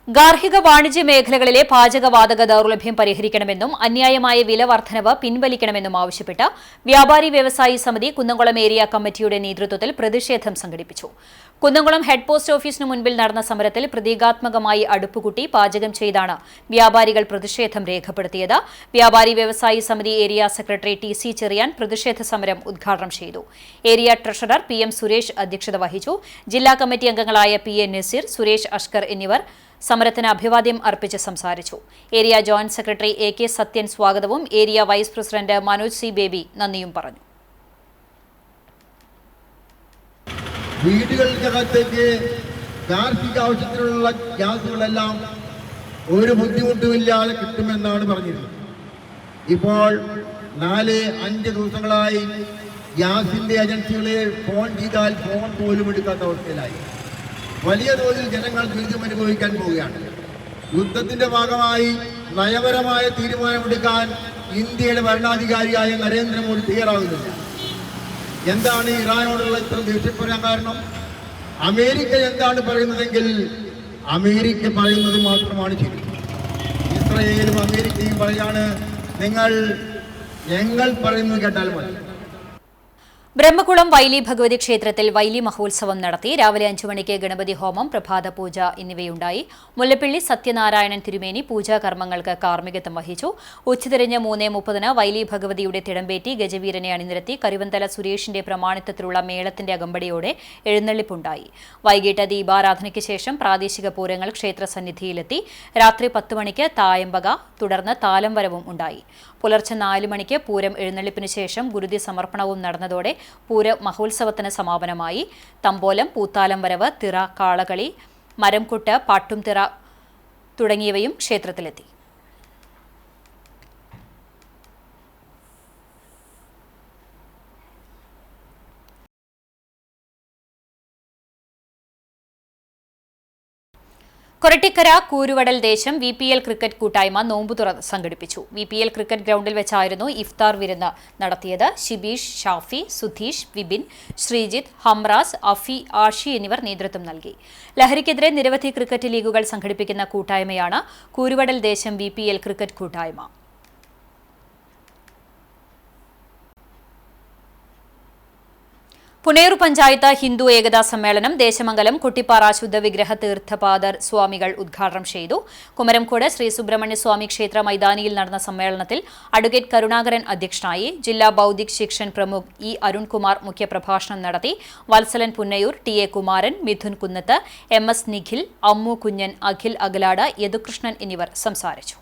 ഗാർഹിക വാണിജ്യ മേഖലകളിലെ പാചകവാതക ദൌർലഭ്യം പരിഹരിക്കണമെന്നും അന്യായമായ വില വർധനവ് പിൻവലിക്കണമെന്നും ആവശ്യപ്പെട്ട് വ്യാപാരി വ്യവസായി സമിതി കുന്നംകുളം ഏരിയ കമ്മിറ്റിയുടെ നേതൃത്വത്തിൽ പ്രതിഷേധം സംഘടിപ്പിച്ചു. കുന്നംകുളം ഹെഡ് പോസ്റ്റ് ഓഫീസിനു മുൻപിൽ നടന്ന സമരത്തിൽ പ്രതീകാത്മകമായി അടുപ്പുകൂട്ടി പാചകം ചെയ്താണ് വ്യാപാരികൾ പ്രതിഷേധം രേഖപ്പെടുത്തിയത്. വ്യാപാരി വ്യവസായി സമിതി ഏരിയ സെക്രട്ടറി ടി.സി. ചെറിയാൻ പ്രതിഷേധ സമരം ഉദ്ഘാടനം ചെയ്തു. Area treasurer PM. സുരേഷ് അധ്യക്ഷത വഹിച്ചു. ജില്ലാ കമ്മിറ്റി അംഗങ്ങളായ പി.എ. നസീർ, സുരേഷ് അഷ്കർ എന്നിവർ സമരത്തിന് അഭിവാദ്യം അർപ്പിച്ച് സംസാരിച്ചു. Area joint secretary A K. Sathyan സ്വാഗതവും area vice president Manoj C. Baby നന്ദിയും പറഞ്ഞു. വീടുകൾക്കകത്തേക്ക് ഗാർഹിക ആവശ്യത്തിനുള്ള ഗ്യാസുകളെല്ലാം ഒരു ബുദ്ധിമുട്ടുമില്ലാതെ കിട്ടുമെന്നാണ് പറഞ്ഞിരുന്നത്. ഇപ്പോൾ 4-5 ദിവസങ്ങളായി ഗ്യാസിന്റെ ഏജൻസികളെ ഫോൺ ചെയ്താൽ ഫോൺ പോലും എടുക്കാത്ത അവസ്ഥയിലായി. വലിയ തോതിൽ ജനങ്ങൾ ദുരിതം അനുഭവിക്കാൻ പോവുകയാണ്. യുദ്ധത്തിന്റെ ഭാഗമായി നയപരമായ തീരുമാനമെടുക്കാൻ ഇന്ത്യയുടെ ഭരണാധികാരിയായ നരേന്ദ്രമോദി തയ്യാറാകുന്നില്ല. എന്താണ് ഇറാനോടുള്ള ഇത്ര ദേഷ്യപ്പെടാൻ കാരണം? അമേരിക്ക എന്താണ് പറയുന്നതെങ്കിൽ അമേരിക്ക പറയുന്നത് മാത്രമാണ് ശരി. ഇസ്രയേലും അമേരിക്കയും പറയാണ് ഞങ്ങൾ പറയുന്നത് കേട്ടാൽ മതി. ബ്രഹ്മകുളം വൈലി ഭഗവതി ക്ഷേത്രത്തിൽ വൈലി മഹോത്സവം നടത്തി. രാവിലെ 5 മണിക്ക് ഗണപതി ഹോമം, പ്രഭാത പൂജ എന്നിവയുണ്ടായി. മുല്ലപ്പള്ളി സത്യനാരായണൻ തിരുമേനി പൂജാകർമ്മങ്ങൾക്ക് കാർമ്മികത്വം വഹിച്ചു. ഉച്ചതിരിഞ്ഞ് 3:30 വൈലി ഭഗവതിയുടെ തിടമ്പേറ്റി ഗജവീരനെ അണിനിരത്തി കരിവന്തല സുരേഷിന്റെ പ്രമാണിത്വത്തിലുള്ള മേളത്തിന്റെ അകമ്പടിയോടെ എഴുന്നള്ളിപ്പുണ്ടായി. വൈകിട്ട് ദീപാരാധനയ്ക്ക് ശേഷം പ്രാദേശിക പൂരങ്ങൾ ക്ഷേത്രസന്നിധിയിലെത്തി. രാത്രി 10 മണിക്ക് തായമ്പക, തുടർന്ന് താലം വരവും ഉണ്ടായി. പുലർച്ചെ 4 മണിക്ക് പൂരം എഴുന്നള്ളിപ്പിന് ശേഷം ഗുരുതി സമർപ്പണവും നടന്നതോടെ പൂര മഹോത്സവത്തിന് സമാപനമായി. തമ്പോലം, പൂത്താലം വരവ്, തിറ, കാളകളി, മരംകൊട്ട്, പാട്ടുംതിറ തുടങ്ങിയവയും ക്ഷേത്രത്തിലെത്തി. കൊരട്ടിക്കര കൂരുവടൽ ദേശം VPL ക്രിക്കറ്റ് കൂട്ടായ്മ നോമ്പുതുറ സംഘടിപ്പിച്ചു. VPL ക്രിക്കറ്റ് ഗ്രൗണ്ടിൽ വെച്ചായിരുന്നു ഇഫ്താർ വിരുന്ന് നടത്തിയത്. ഷിബീഷ്, ഷാഫി, സുധീഷ്, വിപിൻ, ശ്രീജിത്ത്, ഹംറാസ്, അഫി, ആഷി എന്നിവർ നേതൃത്വം നൽകി. ലഹരിക്കെതിരെ നിരവധി ക്രിക്കറ്റ് ലീഗുകൾ സംഘടിപ്പിക്കുന്ന കൂട്ടായ്മയാണ് കൂരുവടൽ ദേശം VPL ക്രിക്കറ്റ് കൂട്ടായ്മ. പുനേറു പഞ്ചായത്ത് ഹിന്ദു ഏകതാ സമ്മേളനം ദേശമംഗലം കുട്ടിപ്പാറ ശുദ്ധവിഗ്രഹ തീർത്ഥപാദർ സ്വാമികൾ ഉദ്ഘാടനം ചെയ്തു. കുമരംകോട് ശ്രീ സുബ്രഹ്മണ്യ സ്വാമി ക്ഷേത്ര മൈതാനിയിൽ നടന്ന സമ്മേളനത്തിൽ അഡ്വക്കേറ്റ് കരുണാകരൻ അധ്യക്ഷനായി. ജില്ലാ ബൌദ്ധിക് ശിക്ഷൻ പ്രമുഖ് ഇ. അരുൺകുമാർ മുഖ്യപ്രഭാഷണം നടത്തി. വത്സലൻ പുന്നയൂർ, ടി.എ. കുമാരൻ, മിഥുൻ കുന്നത്ത്, MS നിഖിൽ, അമ്മു കുഞ്ഞൻ, അഖിൽ അഗലാട്, യദുകൃഷ്ണൻ എന്നിവർ സംസാരിച്ചു.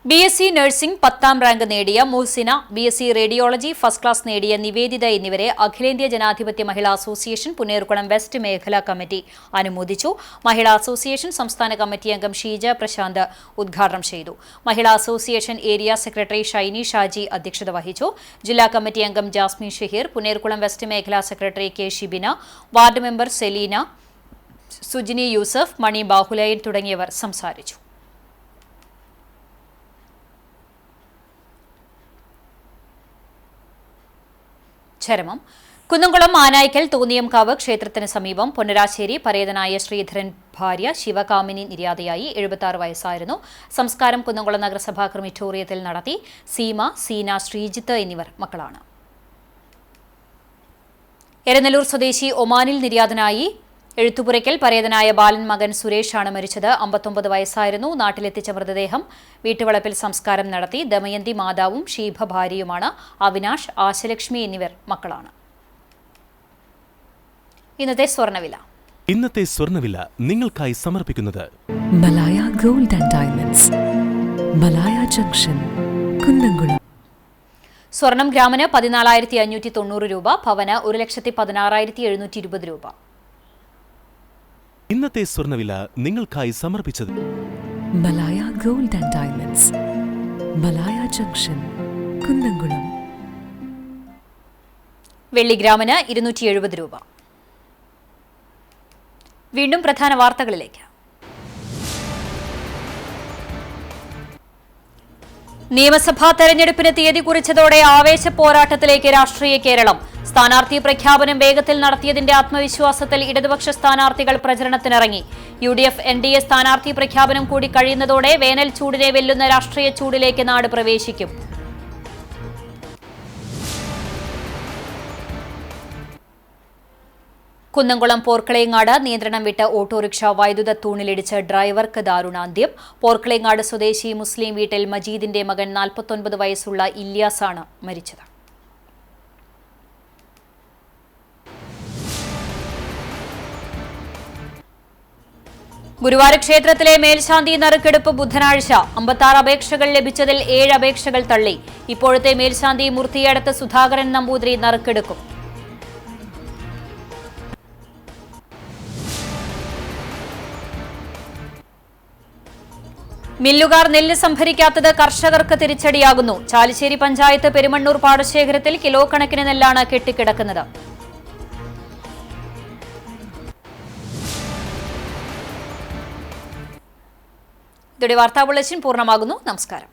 BSc നഴ്സിംഗ് 10ാം റാങ്ക് നേടിയ Muhsina, BSc radiology first class നേടിയ നിവേദിത എന്നിവരെ അഖിലേന്ത്യാ ജനാധിപത്യ മഹിളാ അസോസിയേഷൻ പുനേർകുളം വെസ്റ്റ് മേഖലാ കമ്മിറ്റി അനുമോദിച്ചു. മഹിളാ അസോസിയേഷൻ സംസ്ഥാന കമ്മിറ്റി അംഗം ഷീജ പ്രശാന്ത് ഉദ്ഘാടനം ചെയ്തു. Mahila association area secretary Shiny Shaji അധ്യക്ഷത വഹിച്ചു. ജില്ലാ കമ്മിറ്റി അംഗം ജാസ്മിൻ ഷഹീർ, പുനേർകുളം വെസ്റ്റ് മേഖലാ secretary K. Shibina, ward member Selina, Sujini Yusuf, Mani Bahulayan തുടങ്ങിയവർ സംസാരിച്ചു. ചരമം. കുന്നംകുളം ആനായ്ക്കൽ തോന്നിയംകാവ് ക്ഷേത്രത്തിന് സമീപം പൊന്നരാശ്ശേരി പരേതനായ ശ്രീധരൻ ഭാര്യ ശിവകാമിനി നിര്യാതയായി. 76 വയസ്സായിരുന്നു. സംസ്കാരം കുന്നംകുളം നഗരസഭാ ക്രിമിറ്റോറിയത്തിൽ നടത്തി. സീമ, സീന, ശ്രീജിത്ത് എന്നിവർ മക്കളാണ്. എരനല്ലൂർ സ്വദേശി ഒമാനിൽ നിര്യാതനായി. എഴുത്തുപുരയ്ക്കൽ പരേതനായ ബാലൻ മകൻ സുരേഷാണ് മരിച്ചത്. 59 വയസ്സായിരുന്നു. നാട്ടിലെത്തിച്ച മൃതദേഹം വീട്ടുവളപ്പിൽ സംസ്കാരം നടത്തി. ദമയന്തി മാതാവും ഷീഭ ഭാര്യയുമാണ്. അവിനാഷ്, ആശലക്ഷ്മി എന്നിവർ മക്കളാണ്. ഇന്നത്തെ സ്വർണ്ണവില നിങ്ങൾക്കായി സമർപ്പിക്കുന്നത് Malaya gold and diamonds, Malaya junction, Kunnamkulam. സ്വർണം ഗ്രാമിന് 14,590 രൂപ, പവന് 1,16,720 രൂപ. ഇന്നത്തെ സ്വർണ്ണവില നിങ്ങൾക്കായി സമർപ്പിച്ചത് Malaya gold and diamonds, Malaya junction, Kunnamkulam. വെള്ളി ഗ്രാമിന് 270 രൂപ. വീണ്ടും പ്രധാന വാർത്തകളിലേക്ക്. നിയമസഭാ തെരഞ്ഞെടുപ്പിന് തീയതി കുറിച്ചതോടെ ആവേശ പോരാട്ടത്തിലേക്ക് രാഷ്ട്രീയ കേരളം. സ്ഥാനാർത്ഥി പ്രഖ്യാപനം വേഗത്തിൽ നടത്തിയതിന്റെ ആത്മവിശ്വാസത്തിൽ ഇടതുപക്ഷ സ്ഥാനാർത്ഥികൾ പ്രചരണത്തിനിറങ്ങി. UDF NDA സ്ഥാനാർത്ഥി പ്രഖ്യാപനം കൂടി കഴിയുന്നതോടെ വേനൽ ചൂടിനെ വെല്ലുന്ന രാഷ്ട്രീയ ചൂടിലേക്ക് നാട് പ്രവേശിക്കും. കുന്നംകുളം പോർക്കളയങ്ങാട് നിയന്ത്രണം വിട്ട ഓട്ടോറിക്ഷ വൈദ്യുത തൂണിലിടിച്ച് ഡ്രൈവർക്ക് ദാരുണാന്ത്യം. പോർക്കളയങ്ങാട് സ്വദേശി മുസ്ലിം വീട്ടിൽ മജീദിന്റെ മകൻ 49 വയസ്സുള്ള ഇല്യാസാണ് മരിച്ചത്. ഗുരുവായൂർ ക്ഷേത്രത്തിലെ മേൽശാന്തി നറുക്കെടുപ്പ് ബുധനാഴ്ച. 56 അപേക്ഷകൾ ലഭിച്ചതിൽ 7 അപേക്ഷകൾ തള്ളി. ഇപ്പോഴത്തെ മേൽശാന്തി മൂർത്തിയടത്ത് സുധാകരൻ നമ്പൂതിരി നറുക്കെടുക്കും. മില്ലുകാർ നെല്ല് സംഭരിക്കാത്തത് കർഷകർക്ക് തിരിച്ചടിയാകുന്നു. ചാലിശ്ശേരി പഞ്ചായത്ത് പെരുമണ്ണൂർ പാടശേഖരത്തിൽ കിലോ കണക്കിന് നെല്ലാണ് കെട്ടിക്കിടക്കുന്നത്. ഇതോടെ വാർത്താ ബുള്ളറ്റിൻ പൂർണ്ണമാകുന്നു. നമസ്കാരം.